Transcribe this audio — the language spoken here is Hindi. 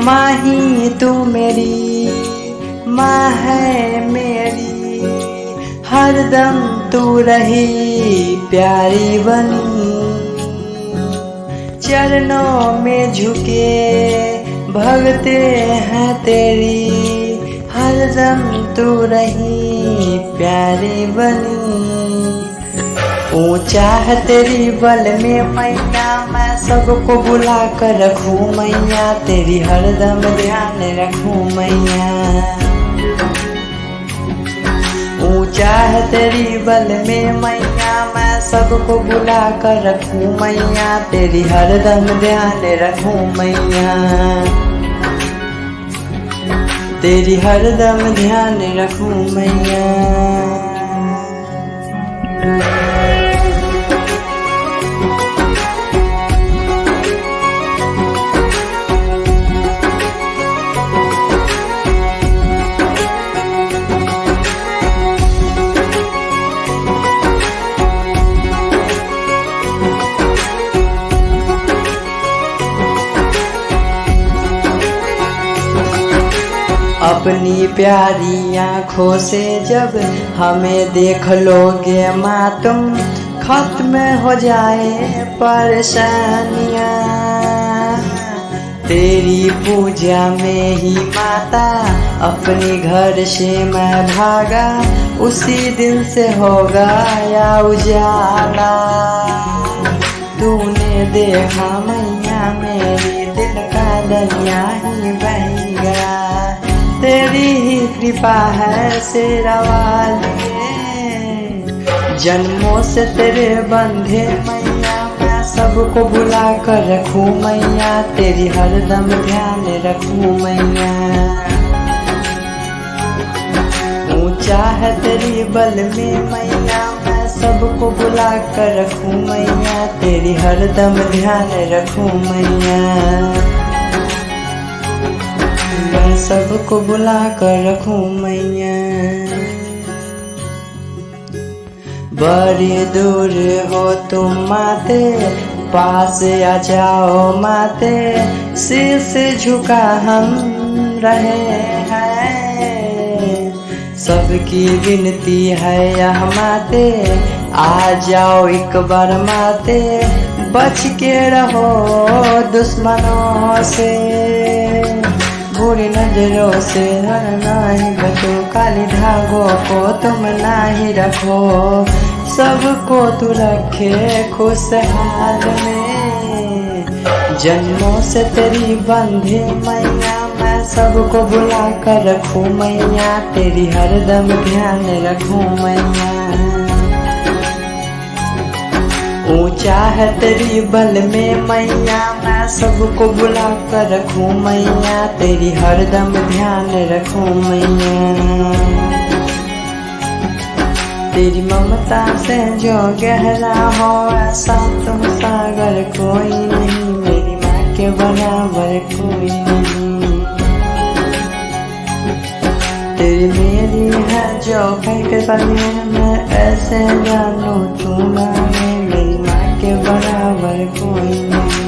माही तू मेरी माँ है मेरी, हरदम तू रही प्यारी बनी। चरणों में झुके भगते हैं तेरी, हरदम तू रही प्यारी बनी। ऊंचा है तेरी बल में मैया, मैं सबको बुला कर रखूं मैया, तेरी हरदम ध्यान रखूं मैया। ऊंचा है तेरी बल में मैया, मैं सबको बुला कर रखूं मैया, तेरी हरदम ध्यान रखूं मैया, तेरी हरदम ध्यान रखूं मैया। अपनी प्यारी आँखों से जब हमें देख लोगे माँ तुम, खत्म हो जाए परेशानियाँ। तेरी पूजा में ही माता अपने घर से मैं भागा, उसी दिन से होगा या उजाला। तूने देखा मैया मेरी दिल का दरिया ही बहेगा, तेरी ही कृपा है शेरावाली। जन्मों से तेरे बंधे मैया, मैं सबको बुला कर रखूं मैया, तेरी हरदम ध्यान रखूं मैया। ऊंचा है तेरी बल में मैया, मैं सबको बुला कर रखूं मैया, तेरी हरदम ध्यान रखूं मैया, मैं सबको बुला कर रखूं मैया। बड़ी दूर हो तुम माते, पास आ जाओ माते, शीश झुका हम रहे हैं। सबकी विनती है यह माते, आ जाओ एक बार माते, बच के रहो दुश्मनों से। बुरी नजरों से नहीं बचो, काली धागों को तुम नहीं रखो, सबको तू रखे खुशहाल में। जन्मों से तेरी बंधे मैया, मैं सबको बुला कर रखूं मैया, तेरी हरदम ध्यान रखूं मैया। ऊंचा है तेरी बल में मैया, मैं सबको बुला कर रखूं मैया, तेरी हरदम ध्यान रखूं मैया। तेरी ममता से जो गहरा हो ऐसा तुम सागर कोई नहीं, मेरी माँ के बराबर कोई नहीं। तेरी मेरी है जो कहीं पर मैं ऐसे जानू तू माने, मेरी माँ के बराबर कोई नहीं।